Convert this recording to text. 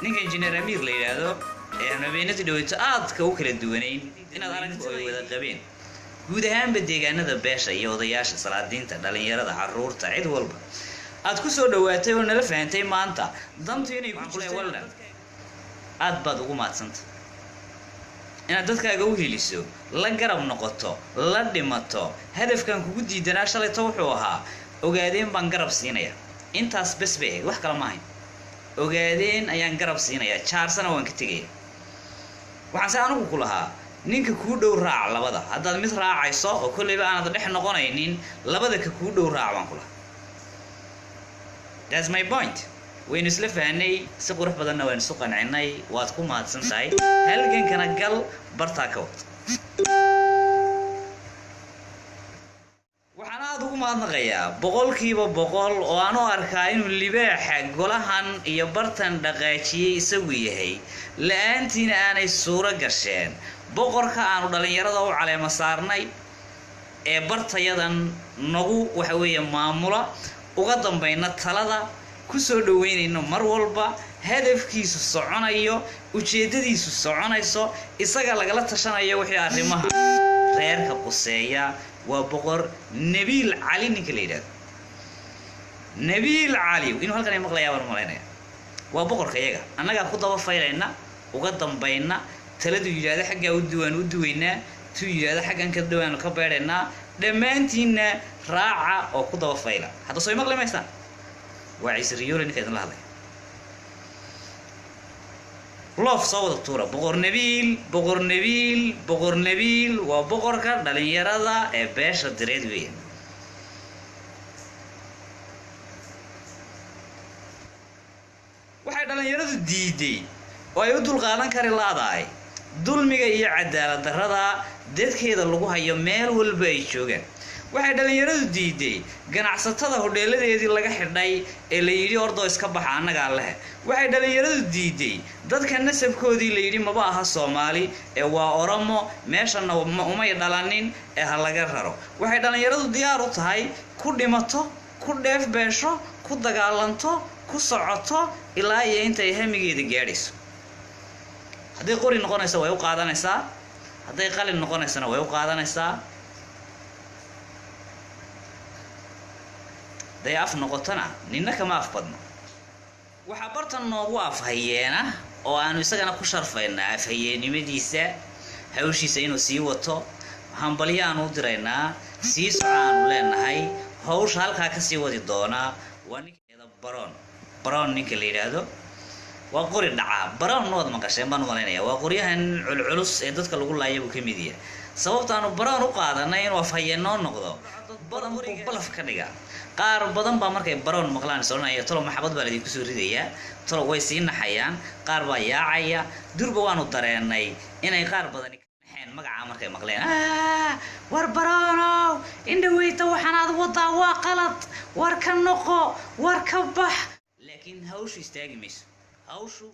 ninka engineer Amir la yiraahdo ee nabeenada dhaweyto aadka u kala duwaneyn inaad aragto ay wada qabeen guud ahaanba deegaanada beesha iyo odayaasha salaadiinta dhalinyarada caruurta cid walba aad ku soo dhawaatay oo nala fahamtay maanta dantu inay ku jirto walna aad baad ugu maadsanta inaad dadkaaga u heliso la garab noqoto la dhimato hadafkan kugu diidanaa shalay wuxuu ahaa ogaadeen baan garab siinaya intaas bas bay wax kala ma ahayn ogaadeen ayaan garab siinaya jaarsana waan ka tagay waxaan si anigu ku lahaa ninka ku dhow raac labada haddaad mid raacayso oo kulliba aanad dhex noqonaynin labada ka ku dhow raac baan ku lahaa that's my point وين سلفاني سقور بدنا وين سوق عني واتكون ما تسنتاي هل كان قل برتاكوت وحنا هذا ما نغيا بقول كيبا بقول وأنا أركاين اللي بيح قولهن يبرتن دقاشي يسويه هي لأنتين أنا الصورة قرشين بقول كأنو دلني يردوا على مسارني برتا يدن نجو وحوي معمولة وقدم بين الثلاثة kusoo dhaweynayno mar walba hadafkiisu soconayo ujeedadiisu soconayso isaga lagala tashanayo wixii arrimaha reerka quseeya waa boqor Nabil Ali ninka la yiraahdo Nabil Ali inuu halkan ay maqlayaan malaynaya waa boqorka iyaga annaga ku daba fayrayna uga dambayna taladu yiraahdo xagga u duwayna tu yiraahdo xaggan ka dhawaan ka beerayna dhamaantiina raaca oo ku daba fayla hadda soo maqlamaysan وعيس ريول إنك إذن لهذا لوف صوت الطورة بقر نبيل وبقر كار دلين يرادا باش الدريد وين واحد دلين يرادا ديدي ويودو الغالان كاري لاداي دول ميغا إيا عدالة دردا ديد كيدا لغوها يميل والبايشوغا waxay dhalinyaradu diiday ganacsatada hodheeladeedii laga xidhay ee la yiri ordo iska baxa anaga leh waxay dhalinyaradu diiday dadka nasabkoodii la yiri maba aha Soomaali ee waa Oromo meeshana uma dhalanin ee ha laga raro waxay dhalinyaradu diyaar u tahay ku dhimato ku dheef beesho ku dagaalanto ku socoto ilaa iyo inta ay hamigeeda gaadhayso haday qori noqonaysa way u qaadanaysaa haday qalin noqonaysana way u qaadanaysaa day af noqotana ninna kama af badno waxa bartan noogu afhayeena oo aanu isagana ku sharfaynaa afhayeennimadiisa hawshiisa inuu sii wato hambaliyaan u diraynaa sii socaan leenahay hawsha halka ka sii wadi doona waa ninkeeda baroon ninka la yiraahdo waa qori dhaca baroon nood maqasheen baan malaynayaa waa qoryahan culculus ee dadka lagu laayo uu ka mid yahay sababtaanu baroon u qaadanay inuu afhayeeno noqdo badan ku balaf ka dhiga qaar badan baa markay baroon maqlaan soonaya tolo maxabad baa idin ku soo ridaya tolo way sii naxayaan qaar baa yaacaya durba waanu dareenay inay qaar badan naxeen magaca markay maqleen war baroono indhaweyta waxaanaad wadaa waa qalad war ka noqo war ka bax laakiin hawshu istaagi mayso hawshu